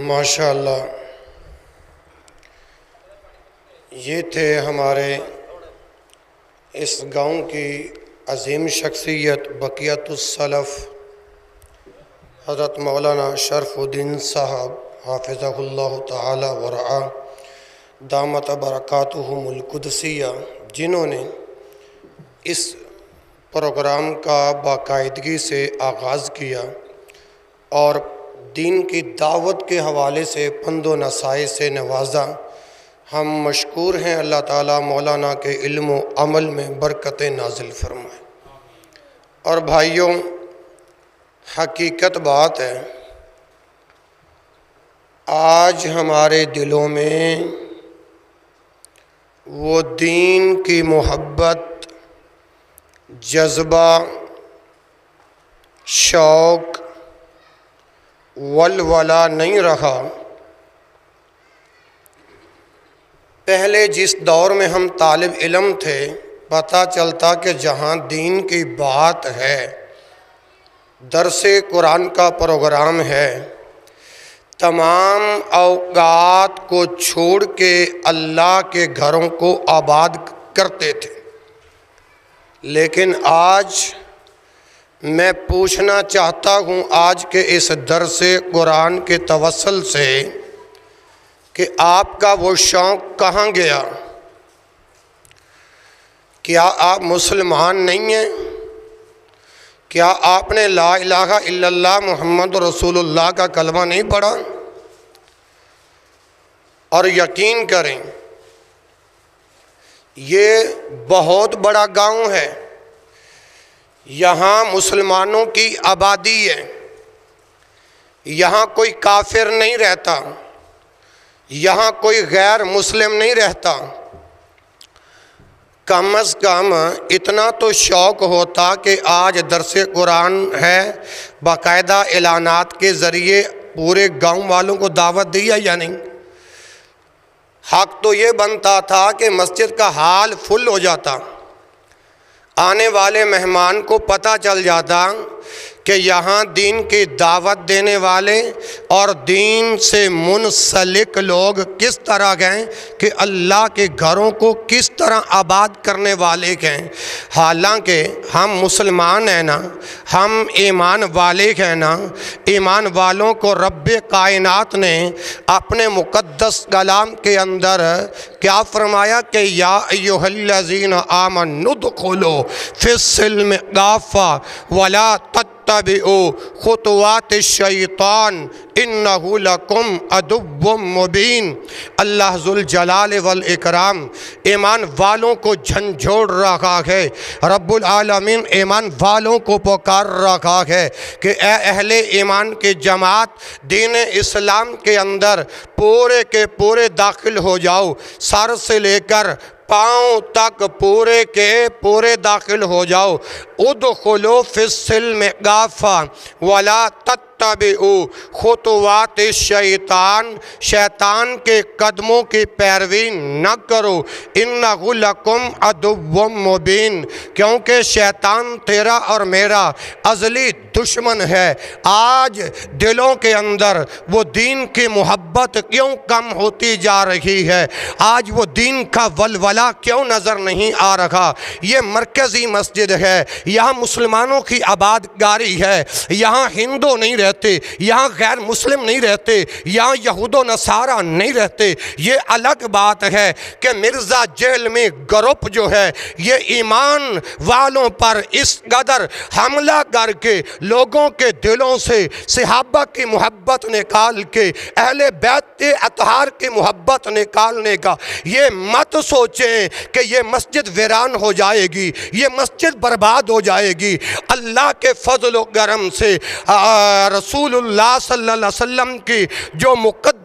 ماشاءاللہ، یہ تھے ہمارے اس گاؤں کی عظیم شخصیت بقیت السلف حضرت مولانا شرف الدین صاحب حافظہ اللہ تعالی ورعاہ دامت برکاتہم القدسیہ، جنہوں نے اس پروگرام کا باقاعدگی سے آغاز کیا اور دین کی دعوت کے حوالے سے پند و نصائح سے نوازا۔ ہم مشکور ہیں، اللہ تعالیٰ مولانا کے علم و عمل میں برکت نازل فرمائے۔ اور بھائیوں، حقیقت بات ہے، آج ہمارے دلوں میں وہ دین کی محبت، جذبہ، شوق، ولولہ نہیں رہا۔ پہلے جس دور میں ہم طالب علم تھے، پتہ چلتا کہ جہاں دین کی بات ہے، درس قرآن کا پروگرام ہے، تمام اوقات کو چھوڑ کے اللہ کے گھروں کو آباد کرتے تھے۔ لیکن آج میں پوچھنا چاہتا ہوں، آج کے اس درس قرآن کے توسل سے، کہ آپ کا وہ شوق کہاں گیا؟ کیا آپ مسلمان نہیں ہیں؟ کیا آپ نے لا الہ الا اللہ محمد رسول اللہ کا کلمہ نہیں پڑھا؟ اور یقین کریں، یہ بہت بڑا گاؤں ہے، یہاں مسلمانوں کی آبادی ہے، یہاں کوئی کافر نہیں رہتا، یہاں کوئی غیر مسلم نہیں رہتا۔ کم از کم اتنا تو شوق ہوتا کہ آج درس قرآن ہے، باقاعدہ اعلانات کے ذریعے پورے گاؤں والوں کو دعوت دیا یا نہیں؟ حق تو یہ بنتا تھا کہ مسجد کا حال فل ہو جاتا، آنے والے مہمان کو پتہ چل جاتا کہ یہاں دین کی دعوت دینے والے اور دین سے منسلک لوگ کس طرح گئے، کہ اللہ کے گھروں کو کس طرح آباد کرنے والے گئے۔ حالانکہ ہم مسلمان ہیں نا، ہم ایمان والے ہیں نا، ایمان والوں کو رب کائنات نے اپنے مقدس کلام کے اندر کیا فرمایا کہ یا ایھا الذین آمنوا ادخلوا فی السلم کافۃ ولا تتبعوا خطوات الشیطان انہ لکم عدو مبین۔ اللہ ذوالجلال والاکرام ایمان والوں کو جھنجھوڑ رہا ہے، رب العالمین ایمان والوں کو پکار رہا ہے کہ اے اہل ایمان کی جماعت، دین اسلام کے اندر پورے کے پورے داخل ہو جاؤ، سر سے لے کر پاؤں تک پورے کے پورے داخل ہو جاؤ۔ ادخلوا فی السلم کافۃ ولا تتبعوا خطوات الشیطان، شیطان کے قدموں کی پیروی نہ کرو، انہ لکم عدو مبین، کیونکہ شیطان تیرا اور میرا ازلی دشمن ہے۔ آج دلوں کے اندر وہ دین کی محبت کیوں کم ہوتی جا رہی ہے؟ آج وہ دین کا ولولہ کیوں نظر نہیں آ رہا؟ یہ مرکزی مسجد ہے، یہاں مسلمانوں کی آباد گاری ہے، یہاں ہندو نہیں رہتے، یہاں غیر مسلم نہیں رہتے، یہاں یہود و نصارہ نہیں رہتے۔ یہ الگ بات ہے کہ مرزا جیل میں گروپ جو ہے، یہ ایمان والوں پر اس قدر حملہ کر کے لوگوں کے دلوں سے صحابہ کی محبت نکال کے، اہل بیت اطہار کی محبت نکالنے کا، یہ مت سوچیں کہ یہ مسجد ویران ہو جائے گی، یہ مسجد برباد ہو جائے گی۔ اللہ کے فضل و کرم سے رسول اللہ صلی اللہ علیہ وسلم کی جو مقدس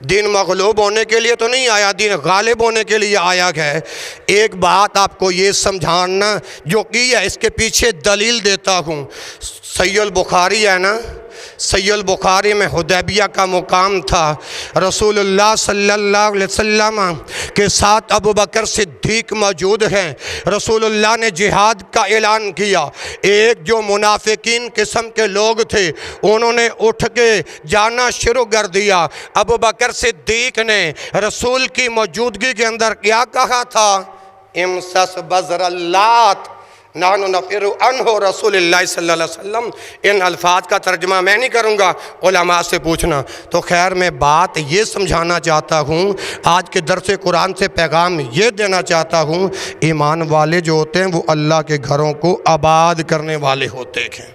دین مغلوب ہونے کے لیے تو نہیں آیا، دین غالب ہونے کے لیے آیا ہے۔ ایک بات آپ کو یہ سمجھانا جو کی ہے، اس کے پیچھے دلیل دیتا ہوں۔ صحیح البخاری ہے نا، صحیح البخاری میں حدیبیہ کا مقام تھا، رسول اللہ صلی اللہ علیہ وسلم کے ساتھ ابو بکر صدیق موجود ہیں، رسول اللہ نے جہاد کا اعلان کیا۔ ایک جو منافقین قسم کے لوگ تھے انہوں نے اٹھ کے جانا شروع کر دیا۔ ابو بکر صدیق نے رسول کی موجودگی کے اندر کیا کہا تھا؟ امسس بذر اللات نحن نفر عنہ رسول اللہ صلی اللہ علیہ وسلم۔ ان الفاظ کا ترجمہ میں نہیں کروں گا، علماء سے پوچھنا۔ تو خیر میں بات یہ سمجھانا چاہتا ہوں، آج کے درس قرآن سے پیغام یہ دینا چاہتا ہوں، ایمان والے جو ہوتے ہیں وہ اللہ کے گھروں کو آباد کرنے والے ہوتے ہیں۔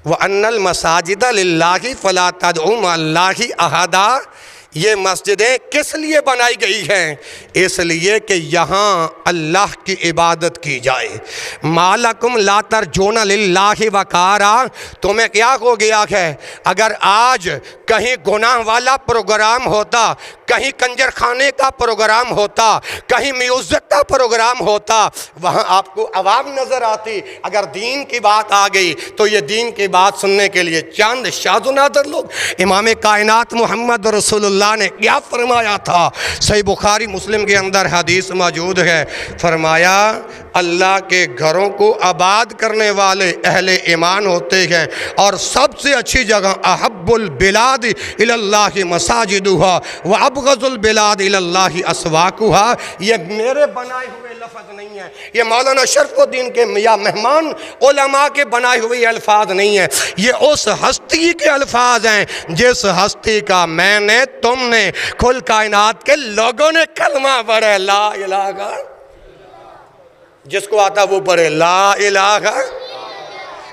وَأَنَّ الْمَسَاجِدَ لِلَّهِ فَلَا تَدْعُوا مَعَ اللَّهِ أَحَدًا۔ یہ مسجدیں کس لیے بنائی گئی ہیں؟ اس لیے کہ یہاں اللہ کی عبادت کی جائے۔ مَالَكُمْ لَا تَرْجُونَ لِلَّهِ وَقَارًا۔ تمہیں کیا ہو گیا ہے؟ اگر آج کہیں گناہ والا پروگرام ہوتا، کہیں کنجر خانے کا پروگرام ہوتا، کہیں میوزک کا پروگرام ہوتا، وہاں آپ کو عوام نظر آتی۔ اگر دین کی بات آ گئی تو یہ دین کی بات سننے کے لیے چاند شاذ و نادر لوگ۔ امام کائنات محمد رسول اللہ نے کیا فرمایا تھا؟ صحیح بخاری مسلم کے اندر حدیث موجود ہے، فرمایا اللہ کے گھروں کو آباد کرنے والے اہل ایمان ہوتے ہیں، اور سب سے اچھی جگہ احب البلاد الی اللہ مساجدہا وابغض البلاد الی اللہ اسواقہا۔ یہ میرے بنائے ہوئے لفظ نہیں ہے، یہ مولانا شرف الدین کے یا مہمان علماء کے بنائے ہوئے الفاظ نہیں ہیں، یہ اس ہستی کے الفاظ ہیں جس ہستی کا میں نے، تم نے، کل کائنات کے لوگوں نے کلمہ پڑھا لا الہ، جس کو آتا وہ پڑھے لا الہ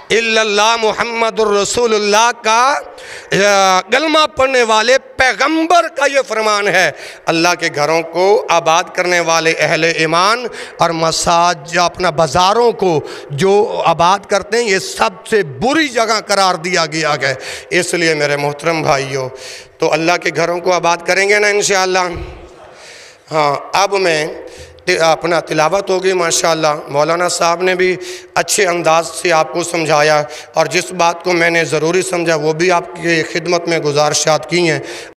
الا اللہ محمد الرسول اللہ کا کلمہ پڑھنے والے پیغمبر کا یہ فرمان ہے۔ اللہ کے گھروں کو آباد کرنے والے اہل ایمان اور مساجد اپنا بازاروں کو جو آباد کرتے ہیں، یہ سب سے بری جگہ قرار دیا گیا ہے۔ اس لیے میرے محترم بھائیوں، تو اللہ کے گھروں کو آباد کریں گے نا انشاءاللہ؟ ہاں، اب میں اپنا تلاوت ہوگی ماشاءاللہ۔ مولانا صاحب نے بھی اچھے انداز سے آپ کو سمجھایا، اور جس بات کو میں نے ضروری سمجھا وہ بھی آپ کی خدمت میں گزارشات کی ہیں۔